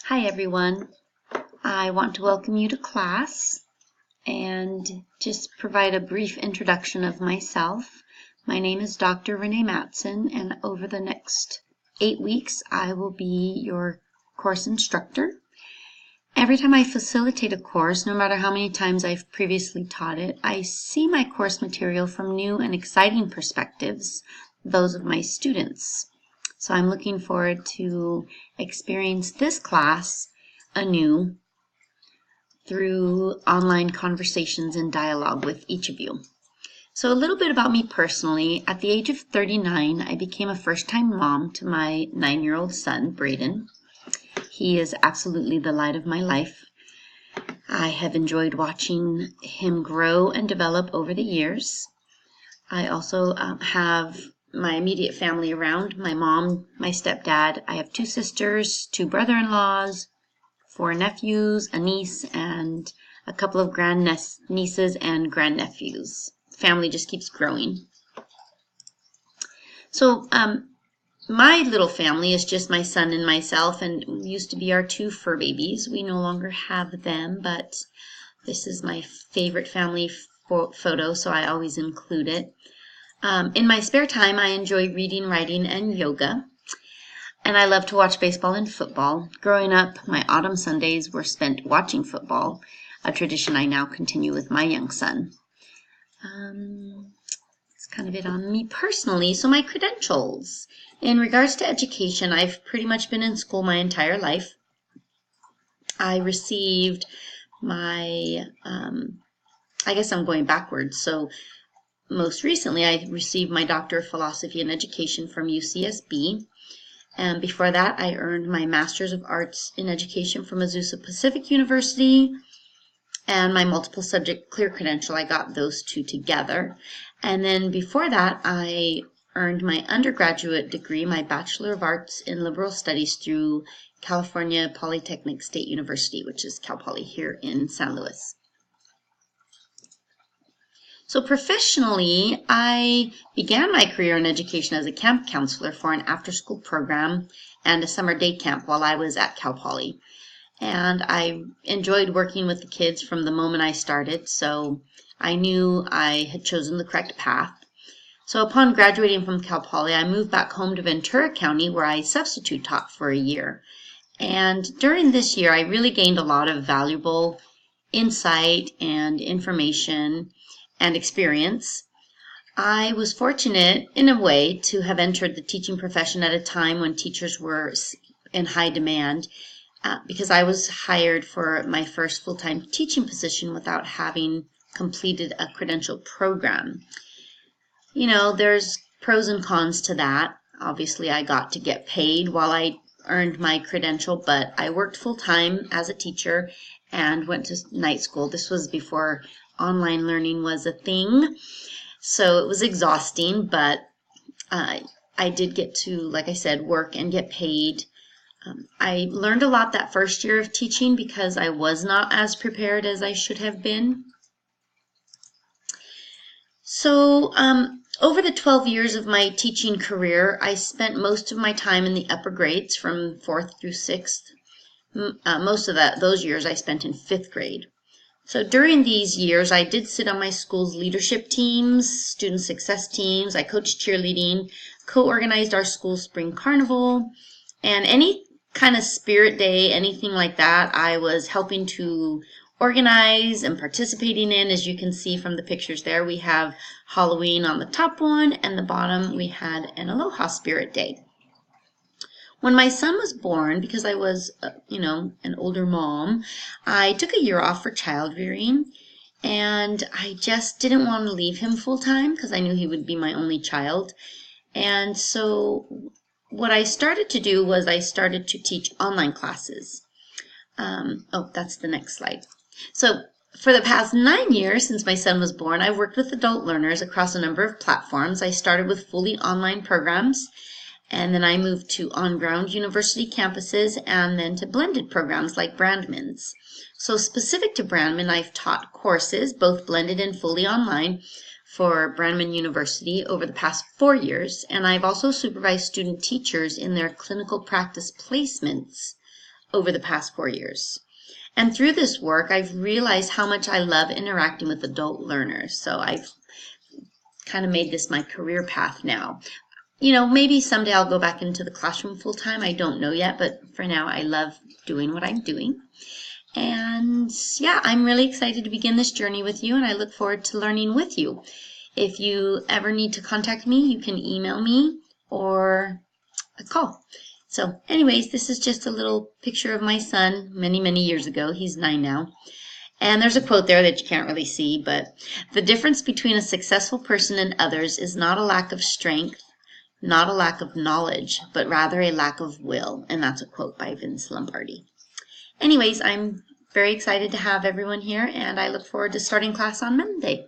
Hi everyone. I want to welcome you to class and just provide a brief introduction of myself. My name is Dr. Renee Matson, and over the next 8 weeks I will be your course instructor. Every time I facilitate a course, no matter how many times I've previously taught it, I see my course material from new and exciting perspectives, those of my students. So I'm looking forward to experience this class anew through online conversations and dialogue with each of you. So a little bit about me personally. At the age of 39, I became a first-time mom to my 9-year-old son, Braden. He is absolutely the light of my life. I have enjoyed watching him grow and develop over the years. I also have my immediate family around, my mom, my stepdad. I have 2 sisters, 2 brother-in-laws, 4 nephews, a niece, and a couple of grandnieces and grandnephews. Family just keeps growing. So my little family is just my son and myself, and used to be our 2 fur babies. We no longer have them, but this is my favorite family photo, so I always include it. In my spare time, I enjoy reading, writing, and yoga. And I love to watch baseball and football. Growing up, my autumn Sundays were spent watching football, a tradition I now continue with my young son. That's kind of it on me personally. So my credentials. In regards to education, I've pretty much been in school my entire life. I received my, I guess I'm going backwards. So most recently, I received my Doctor of Philosophy in Education from UCSB. And before that, I earned my Master's of Arts in Education from Azusa Pacific University. And my multiple subject clear credential, I got those 2 together. And then before that, I earned my undergraduate degree, my Bachelor of Arts in Liberal Studies through California Polytechnic State University, which is Cal Poly here in San Luis. So professionally, I began my career in education as a camp counselor for an after-school program and a summer day camp while I was at Cal Poly. And I enjoyed working with the kids from the moment I started, so I knew I had chosen the correct path. So upon graduating from Cal Poly, I moved back home to Ventura County, where I substitute taught for a year. And during this year, I really gained a lot of valuable insight and information and experience. I was fortunate, in a way, to have entered the teaching profession at a time when teachers were in high demand, because I was hired for my first full-time teaching position without having completed a credential program. You know, there's pros and cons to that. Obviously, I got to get paid while I earned my credential, but I worked full-time as a teacher and went to night school. This was before online learning was a thing, so it was exhausting, but I did get to, like I said, work and get paid. I learned a lot that first year of teaching because I was not as prepared as I should have been. So over the 12 years of my teaching career, I spent most of my time in the upper grades from 4th through 6th. Most of those years I spent in 5th grade. So during these years, I did sit on my school's leadership teams, student success teams. I coached cheerleading, co-organized our school's spring carnival, and any kind of spirit day, anything like that, I was helping to organize and participating in. As you can see from the pictures there, we have Halloween on the top one, and the bottom we had an Aloha Spirit Day. When my son was born, because I was, an older mom, I took a year off for child rearing, and I just didn't want to leave him full time because I knew he would be my only child. And so what I started to do was I started to teach online classes. That's the next slide. So for the past 9 years since my son was born, I've worked with adult learners across a number of platforms. I started with fully online programs, and then I moved to on-ground university campuses, and then to blended programs like Brandman's. So specific to Brandman, I've taught courses, both blended and fully online, for Brandman University over the past 4 years, and I've also supervised student teachers in their clinical practice placements over the past 4 years. And through this work, I've realized how much I love interacting with adult learners. So I've kind of made this my career path now. Maybe someday I'll go back into the classroom full time. I don't know yet, but for now, I love doing what I'm doing. And yeah, I'm really excited to begin this journey with you, and I look forward to learning with you. If you ever need to contact me, you can email me or call. So anyways, this is just a little picture of my son many, many years ago. He's 9 now. And there's a quote there that you can't really see, but the difference between a successful person and others is not a lack of strength, not a lack of knowledge, but rather a lack of will. And that's a quote by Vince Lombardi. Anyways, I'm very excited to have everyone here, and I look forward to starting class on Monday.